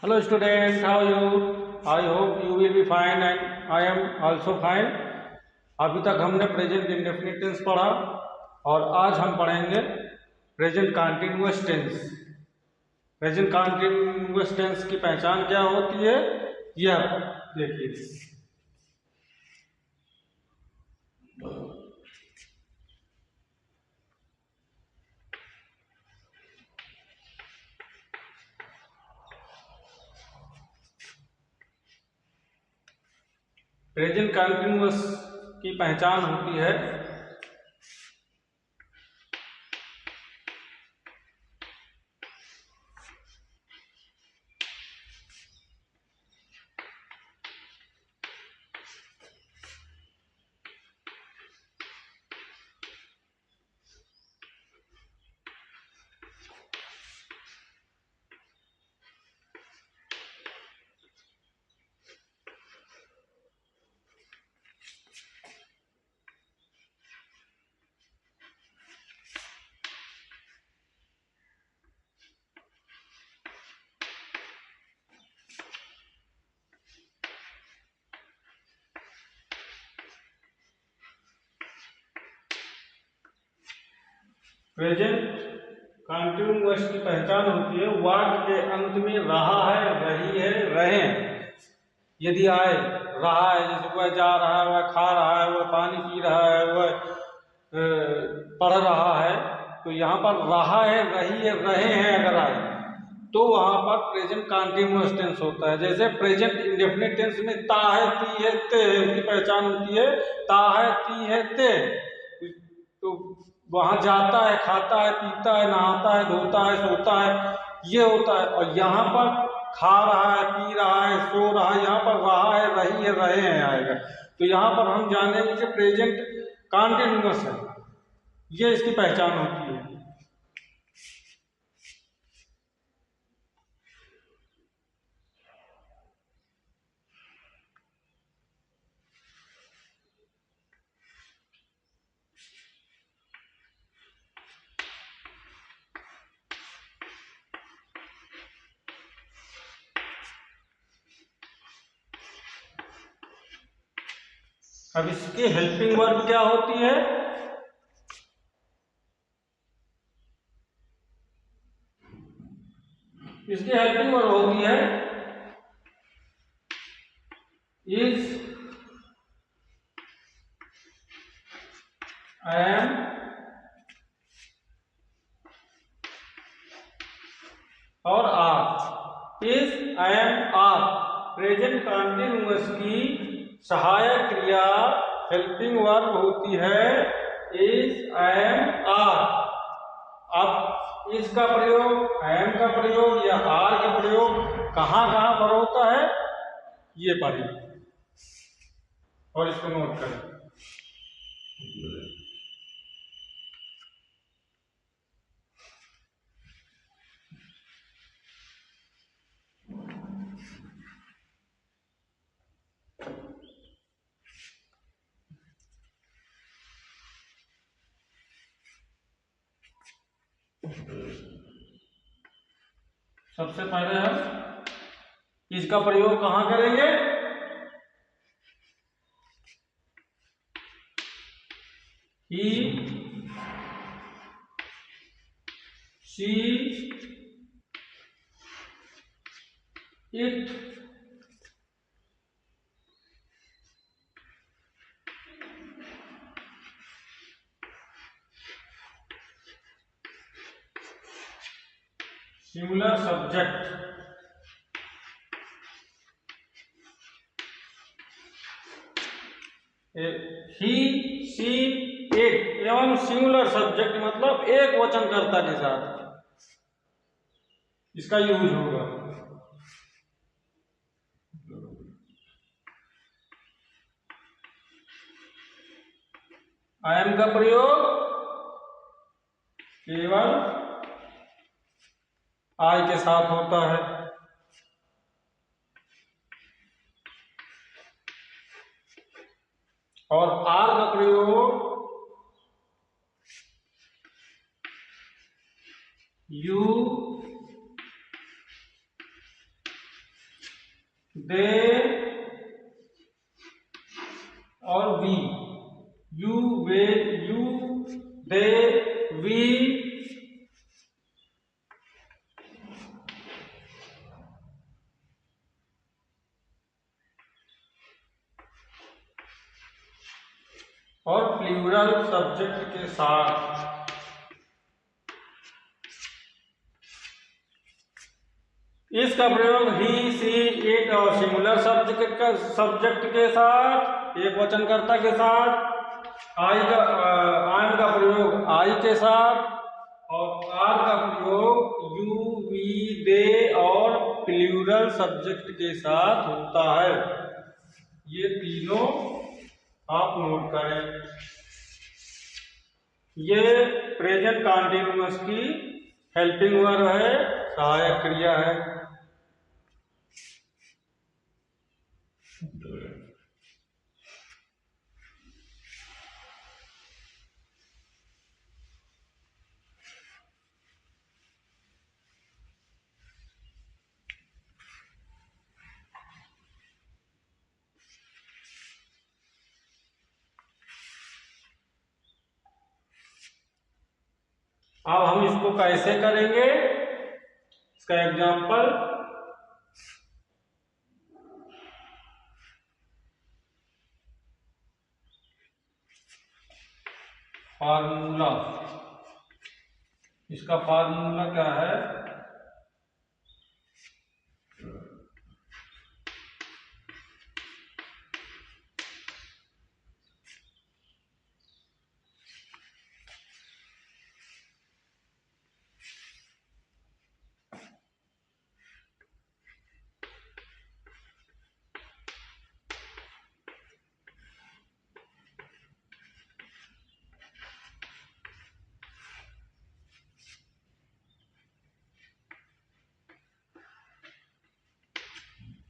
Hello students, how are you? I hope you will be fine and I am also fine. अभी तक हमने present indefinite tense पढ़ा और आज हम पढ़ेंगे present continuous tense. Present continuous tense की पहचान क्या होती है यह देखिए। प्रेजेंट कंटीन्यूअस की पहचान होती है प्रेजेंट कंटीन्यूअस की पहचान होती है वाक्य के अंत में रहा है, रही है, रहे यदि आए। रहा है जैसे वह जा रहा है, वह खा रहा है, वह पानी पी रहा है, वह पढ़ रहा है, तो यहाँ पर रहा है, रही है, रहे हैं अगर आए तो वहाँ पर प्रेजेंट कंटीन्यूअस टेंस होता है। जैसे प्रेजेंट इंडेफिनिट टेंस में ता है, ती है, ते है, उसकी पहचान होती है ता है, ती है, ते। तो वहां जाता है, खाता है, पीता है, नहाता है, धोता है, सोता है, ये होता है। और यहाँ पर खा रहा है, पी रहा है, सो रहा है, यहाँ पर रहा है, रही है, रहे हैं आएगा। तो यहाँ पर हम जानेंगे कि प्रेजेंट कंटीन्यूअस है, ये इसकी पहचान होती है। अब इसकी हेल्पिंग वर्ब क्या होती है? इसकी हेल्पिंग वर्ब होती है इज, एम, और are. Is, am, are present continuous की सहायक क्रिया हेल्पिंग वर्ब होती है इज, एम, आर। अब इसका प्रयोग, एम का प्रयोग या आर का प्रयोग कहां कहां पर होता है ये पढ़िए और इसको नोट करें। सबसे पहले हम इसका प्रयोग कहां करेंगे? He, she, it, singular subject, he, she, it एवं सिंगुलर सब्जेक्ट मतलब एक वचनकर्ता के साथ इसका यूज होगा। आई एम का प्रयोग केवल आई के साथ होता है। और आर का प्रयोग यू, दे और वी, यू वे, यू दे वी, और प्लूरल सब्जेक्ट के साथ इसका प्रयोग ही, सी, इट और सिंगुलर सब्जेक्ट के साथ, एक वचनकर्ता के साथ, आई का प्रयोग आई के साथ, और आर का प्रयोग यू वी दे और प्लूरल सब्जेक्ट के साथ होता है। ये तीनों आप नोट करें। ये प्रेजेंट कंटीन्यूअस की हेल्पिंग वर्ब है, सहायक क्रिया है। अब हम इसको कैसे करेंगे, इसका एग्जाम्पल, फार्मूला। इसका फार्मूला क्या है,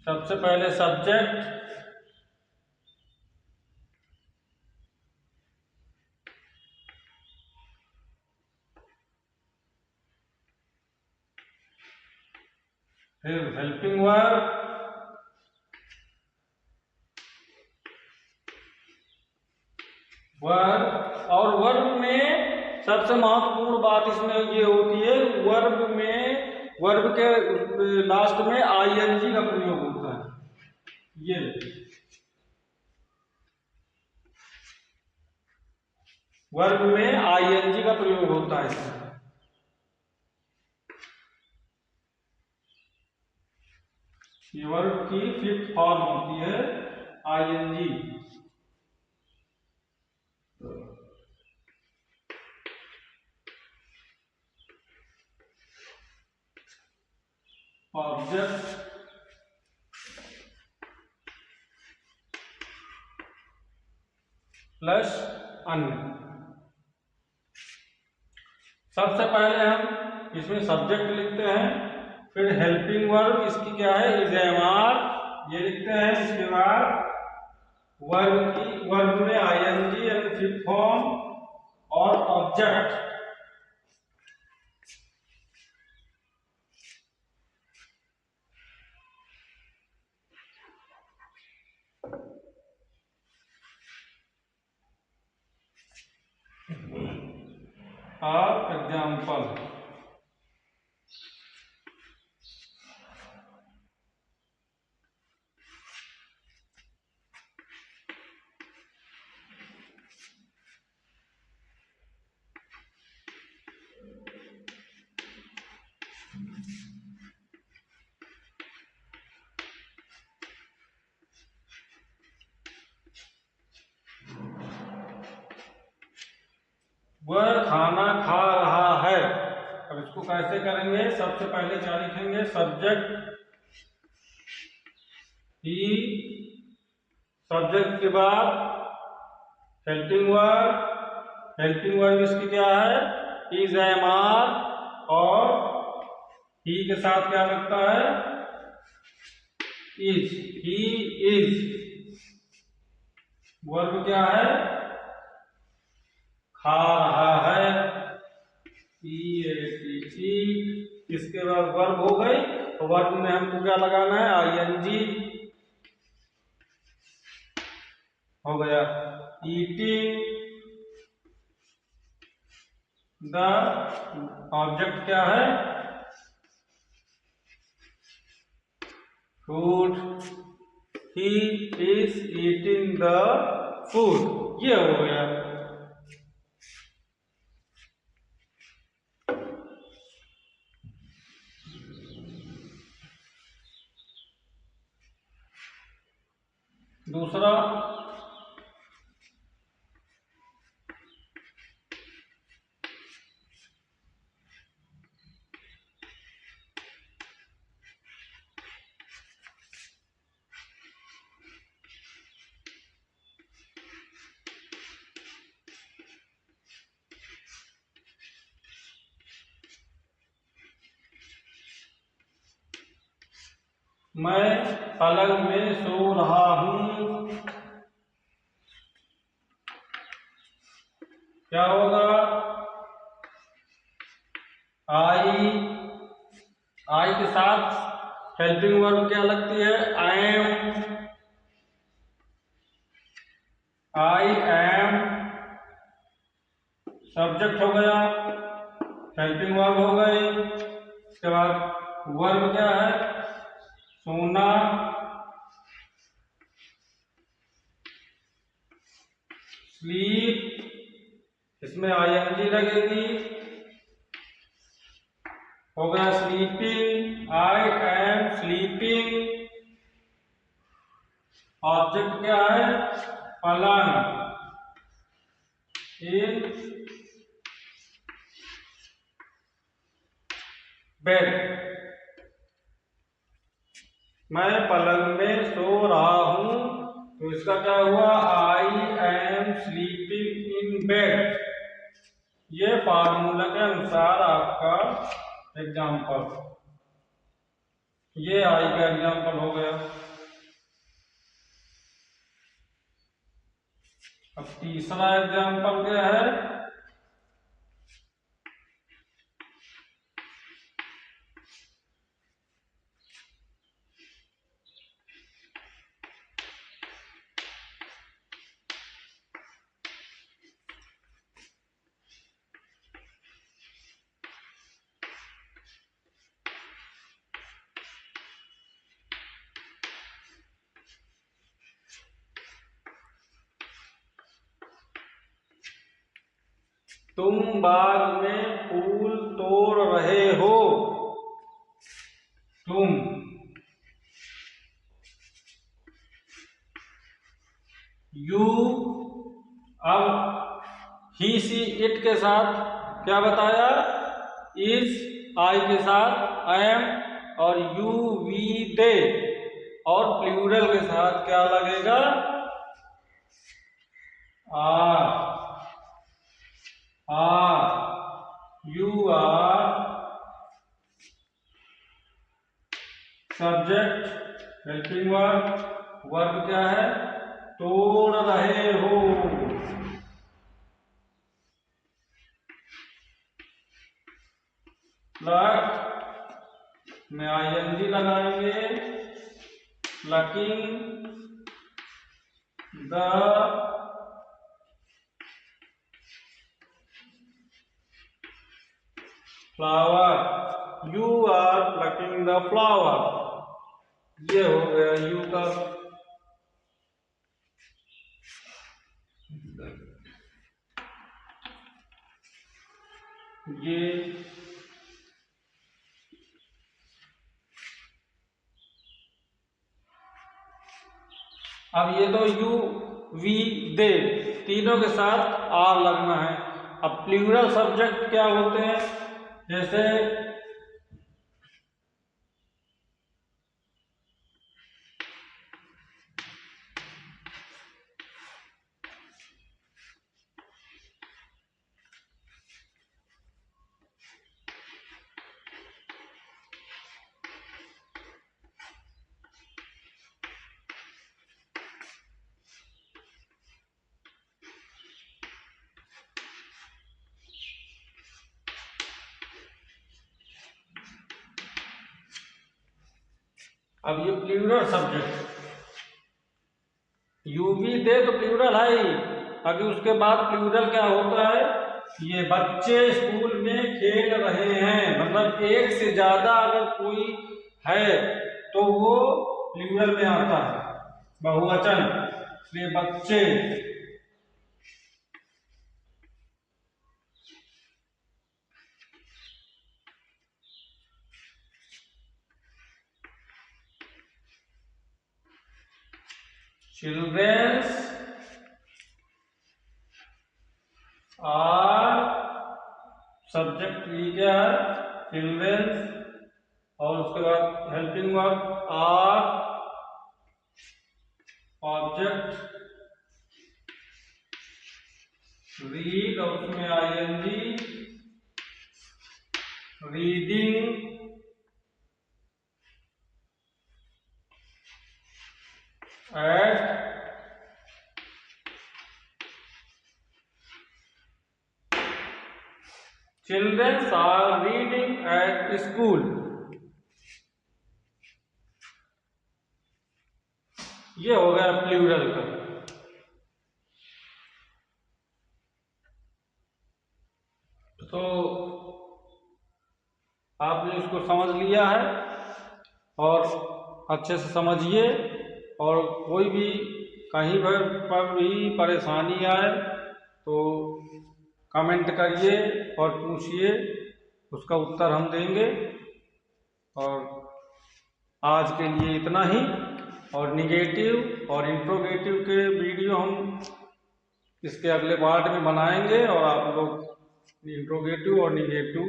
सबसे पहले सब्जेक्ट, फिर हेल्पिंग वर्ब, वर्ब, और वर्ब में सबसे महत्वपूर्ण बात इसमें ये होती है, वर्ब में, वर्ब के लास्ट में आईएनजी का प्रयोग होता है। ये वर्ब में आईएनजी का प्रयोग होता है इसमें। ये वर्ब की फिफ्थ फॉर्म होती है आईएनजी। ऑब्जेक्ट प्लस अन्य। सबसे पहले हम इसमें सब्जेक्ट लिखते हैं, फिर हेल्पिंग वर्ब, इसकी क्या है, इज एम आर, ये लिखते हैं। इसके बाद वर्ब में आईएनजी यानी फिफ्थ फॉर्म, और ऑब्जेक्ट, और एग्जाम्पल। वह खाना खा रहा है। अब इसको कैसे करेंगे, सबसे पहले क्या लिखेंगे, सब्जेक्ट ही, सब्जेक्ट के बाद हेल्पिंग वर्ब, हेल्पिंग वर्ब इसकी क्या है, इज एम आर, और ही के साथ क्या लगता है, इज, ही इज। वर्ब क्या है, खा रहा है, इसके बाद वर्ब हो गई, तो वर्ब में हमको क्या लगाना है, आईएनजी। हो गया ईटिंग द ऑब्जेक्ट क्या है food he is eating the food ये हो गया। दूसरा मैं पलंग में सो रहा हूं क्या होगा आई के साथ हेल्पिंग वर्ब क्या लगती है आई एम सब्जेक्ट हो गया हेल्पिंग वर्ब हो गई। उसके बाद वर्ब क्या है सोना स्लीप इसमें आईएनजी लगेगी हो गया sleeping I am sleeping. Object क्या है पलंग इन बेड मैं पलंग में सो रहा हूं तो इसका क्या हुआ I am sleeping in bed. ये फार्मूला के अनुसार आपका एग्जाम्पल ये आई का एग्जाम्पल हो गया। अब तीसरा एग्जाम्पल क्या है तुम बाग में फूल तोड़ रहे हो तुम यू अब ही सी इट के साथ क्या बताया इज आई के साथ आई एम और यू वी दे और प्लूरल के साथ क्या लगेगा are you are subject helping verb verb क्या है तोड़ रहे हो प्लग में आईएनजी लगाएंगे plucking the flower you are plucking the flower ये हो गया यू का। ये अब ये तो यू वी दे तीनों के साथ आर लगना है। अब प्लूरल सब्जेक्ट क्या होते हैं जैसे अब ये प्लूरल सब्जेक्ट यूवी दे तो प्लूरल है ही, अभी उसके बाद प्लूरल क्या होता है, ये बच्चे स्कूल में खेल रहे हैं, मतलब एक से ज्यादा अगर कोई है तो वो प्लूरल में आता है, बहुवचन, ये बच्चे। चिल्ड्रेन्स आर सब्जेक्ट क्या है, चिल्ड्रेन्स, और उसके बाद helping verb are object, read और उसमें ING, reading, at children's are reading at school. ये हो गया प्लूरल का। तो आपने इसको समझ लिया है और अच्छे से समझिए, और कोई भी कहीं पर भी परेशानी आए तो कमेंट करिए और पूछिए, उसका उत्तर हम देंगे। और आज के लिए इतना ही, और निगेटिव और इंट्रोगेटिव के वीडियो हम इसके अगले पार्ट में बनाएंगे, और आप लोग इंट्रोगेटिव और निगेटिव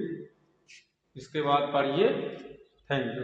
इसके बाद पढ़िए। Thank you.